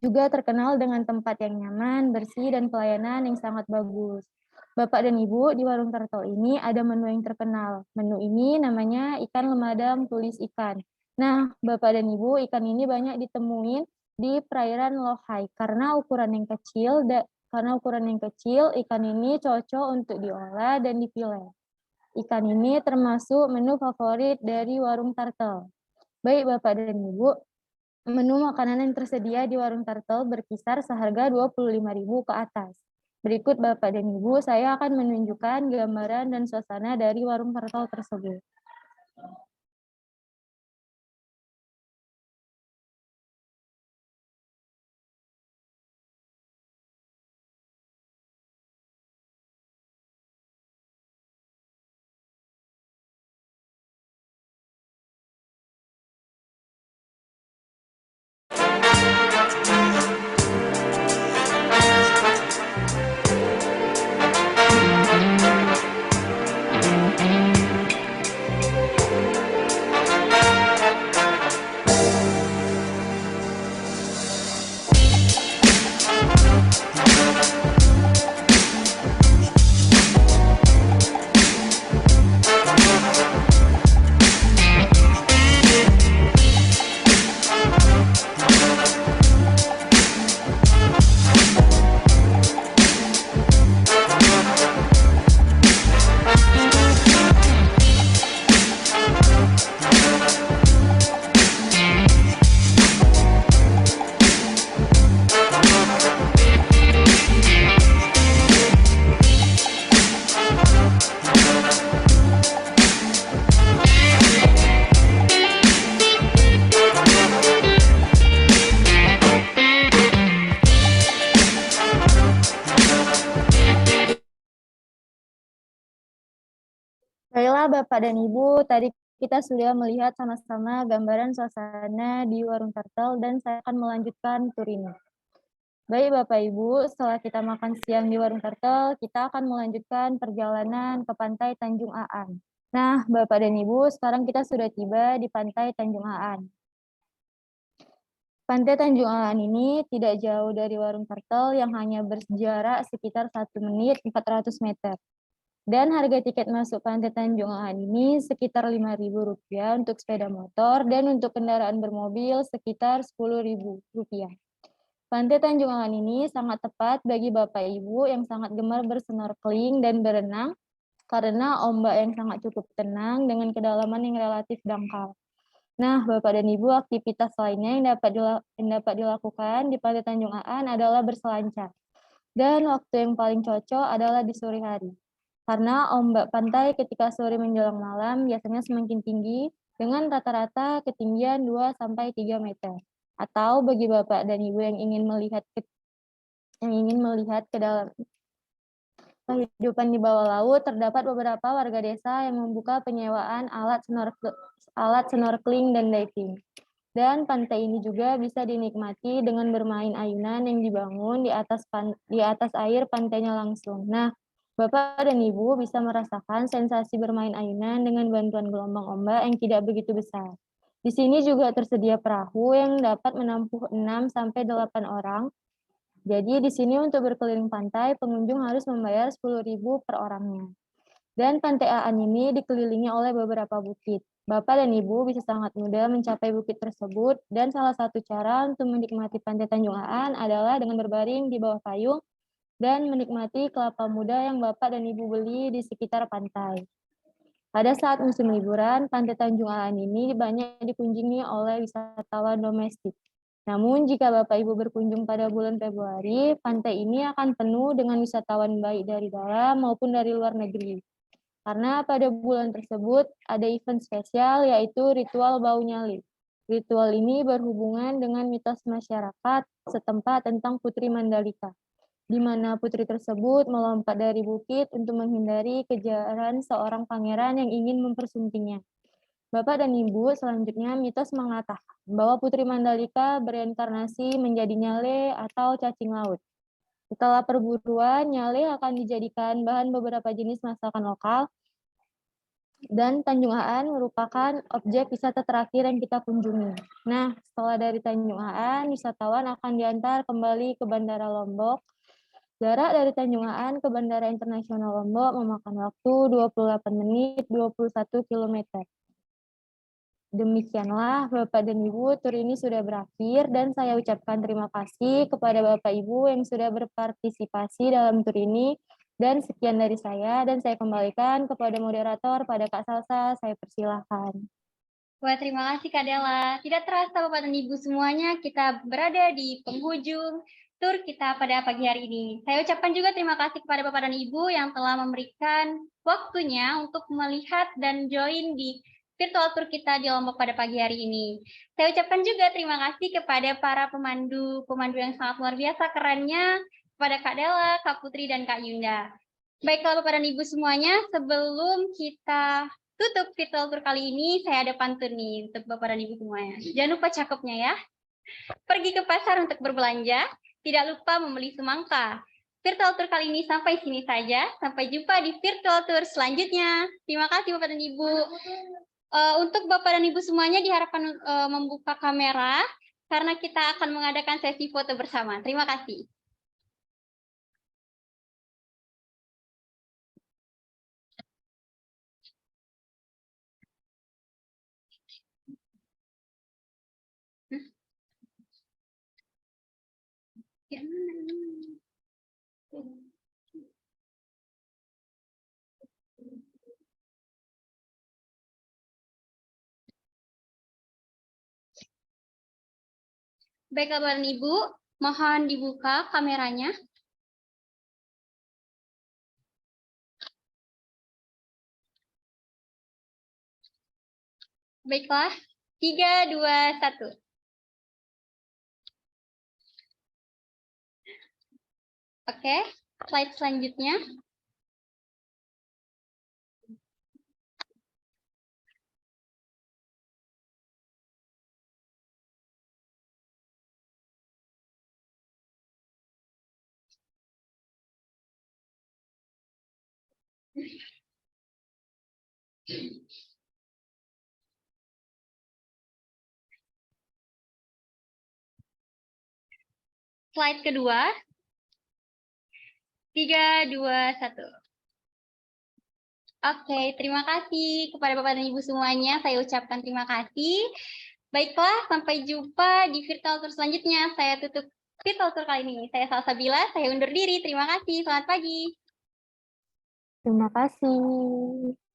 juga terkenal dengan tempat yang nyaman, bersih, dan pelayanan yang sangat bagus. Bapak dan Ibu, di warung turtle ini ada menu yang terkenal. Menu ini namanya ikan lemadam tulis ikan. Nah, Bapak dan Ibu, ikan ini banyak ditemuin di perairan Lohai karena ukuran yang kecil. Ikan ini cocok untuk diolah dan dipilih. Ikan ini termasuk menu favorit dari warung turtle. Baik Bapak dan Ibu, menu makanan yang tersedia di warung turtle berkisar seharga 25.000 ke atas. Berikut Bapak dan Ibu, saya akan menunjukkan gambaran dan suasana dari warung turtle tersebut. Baiklah Bapak dan Ibu, tadi kita sudah melihat sama-sama gambaran suasana di warung turtle dan saya akan melanjutkan tur ini. Baik Bapak Ibu, setelah kita makan siang di warung turtle, kita akan melanjutkan perjalanan ke pantai Tanjung Aan. Nah, Bapak dan Ibu, sekarang kita sudah tiba di pantai Tanjung Aan. Pantai Tanjung Aan ini tidak jauh dari warung turtle yang hanya berjarak sekitar 1 menit 400 meter. Dan harga tiket masuk Pantai Tanjung Aan ini sekitar Rp5.000 untuk sepeda motor dan untuk kendaraan bermobil sekitar Rp10.000. Pantai Tanjung Aan ini sangat tepat bagi Bapak Ibu yang sangat gemar bersnorkeling dan berenang karena ombak yang sangat cukup tenang dengan kedalaman yang relatif dangkal. Nah, Bapak dan Ibu, aktivitas lainnya yang dapat dilakukan di Pantai Tanjung Aan adalah berselancar. Dan waktu yang paling cocok adalah di sore hari. Karena ombak pantai ketika sore menjelang malam biasanya semakin tinggi dengan rata-rata ketinggian 2-3 meter. Atau bagi Bapak dan Ibu yang ingin melihat ke dalam kehidupan di bawah laut, terdapat beberapa warga desa yang membuka penyewaan alat snorkeling dan diving. Dan pantai ini juga bisa dinikmati dengan bermain ayunan yang dibangun di atas air pantainya langsung. Nah, Bapak dan Ibu bisa merasakan sensasi bermain ayunan dengan bantuan gelombang ombak yang tidak begitu besar. Di sini juga tersedia perahu yang dapat menampung 6-8 orang. Jadi di sini untuk berkeliling pantai, pengunjung harus membayar Rp10.000 per orangnya. Dan Pantai Aan ini dikelilingi oleh beberapa bukit. Bapak dan Ibu bisa sangat mudah mencapai bukit tersebut, dan salah satu cara untuk menikmati Pantai Tanjung Aan adalah dengan berbaring di bawah payung dan menikmati kelapa muda yang Bapak dan Ibu beli di sekitar pantai. Pada saat musim liburan, Pantai Tanjung Aan ini banyak dikunjungi oleh wisatawan domestik. Namun, jika Bapak Ibu berkunjung pada bulan Februari, pantai ini akan penuh dengan wisatawan baik dari dalam maupun dari luar negeri. Karena pada bulan tersebut ada event spesial yaitu ritual bau nyali. Ritual ini berhubungan dengan mitos masyarakat setempat tentang Putri Mandalika, di mana putri tersebut melompat dari bukit untuk menghindari kejaran seorang pangeran yang ingin mempersuntingnya. Bapak dan Ibu, selanjutnya mitos mengatakan bahwa Putri Mandalika bereinkarnasi menjadi nyale atau cacing laut. Setelah perburuan, nyale akan dijadikan bahan beberapa jenis masakan lokal, dan Tanjung Aan merupakan objek wisata terakhir yang kita kunjungi. Nah, setelah dari Tanjung Aan, wisatawan akan diantar kembali ke Bandara Lombok Jarak dari Tanjung Aan ke Bandara Internasional Lombok memakan waktu 28 menit 21 km. Demikianlah Bapak dan Ibu, tur ini sudah berakhir dan saya ucapkan terima kasih kepada Bapak Ibu yang sudah berpartisipasi dalam tur ini. Dan sekian dari saya, dan saya kembalikan kepada moderator, pada Kak Salsa, saya persilahkan. Wah, terima kasih Kak Dela. Tidak terasa Bapak dan Ibu semuanya, kita berada di penghujung tur kita pada pagi hari ini. Saya ucapkan juga terima kasih kepada Bapak dan Ibu yang telah memberikan waktunya untuk melihat dan join di virtual tour kita di Lombok pada pagi hari ini. Saya ucapkan juga terima kasih kepada para pemandu yang sangat luar biasa kerennya, kepada Kak Dela, Kak Putri, dan Kak Yunda. Baiklah Bapak dan Ibu semuanya, sebelum kita tutup virtual tour kali ini, saya ada pantun nih untuk Bapak dan Ibu semuanya. Jangan lupa cakepnya ya. Pergi ke pasar untuk berbelanja, tidak lupa membeli semangka. Virtual tour kali ini sampai sini saja. Sampai jumpa di virtual tour selanjutnya. Terima kasih Bapak dan Ibu. Untuk Bapak dan Ibu semuanya diharapkan membuka kamera, karena kita akan mengadakan sesi foto bersama. Terima kasih. Baiklah Bapak dan Ibu, mohon dibuka kameranya. Baiklah, 3, 2, 1. Oke, slide selanjutnya. Slide kedua. 3, 2, 1. Oke, terima kasih kepada Bapak dan Ibu semuanya. Saya ucapkan terima kasih. Baiklah, sampai jumpa di virtual tour selanjutnya. Saya tutup virtual tour kali ini. Saya Salsabila, saya undur diri. Terima kasih. Selamat pagi. Terima kasih.